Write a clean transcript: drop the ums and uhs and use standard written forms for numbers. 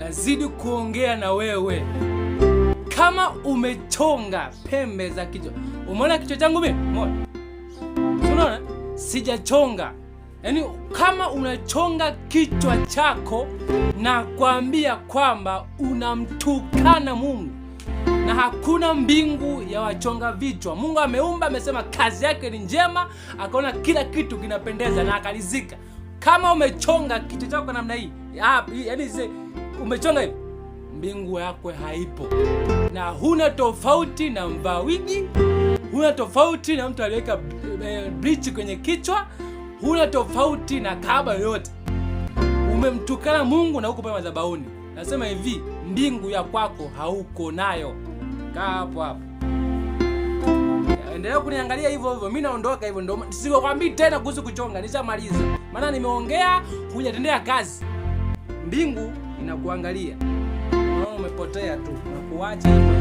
nazidi kuongea na wewe. Kama umechonga pembe za kichwa, umeona kichwa changu mimi? Umeona? Unaona? Sijachonga. Yaani kama unachonga kichwa chako, na kuambia kwamba unamtukana Mungu. Na hakuna mbingu ya wachonga vichwa. Mungu ameumba, amesema kazi yake ni njema, akaona kila kitu kinapendeza na akalizika. Kama umechonga kichwa chako namna hii, yaani umechonga hivi, mbingu yako haipo. Na huna tofauti na mvaa wigi, huna tofauti na mtu aliyeweka bleach kwenye kichwa, huna tofauti na kahaba yoyote. Umemtukana Mungu na uko pale madhabahuni. Nasema hivi, mbingu ya kwako hauko nayo. Kaa hapo hapo. Endelea kuniangalia hivyo hivyo. Mimi naondoka hivyo, ndio sikwambii tena kuhusu kuchonga. Nishamaliza. Maana nimeongea, hujatendea kazi. Mbingu inakuangalia. Umepotea tu. Nakuacha hivyo.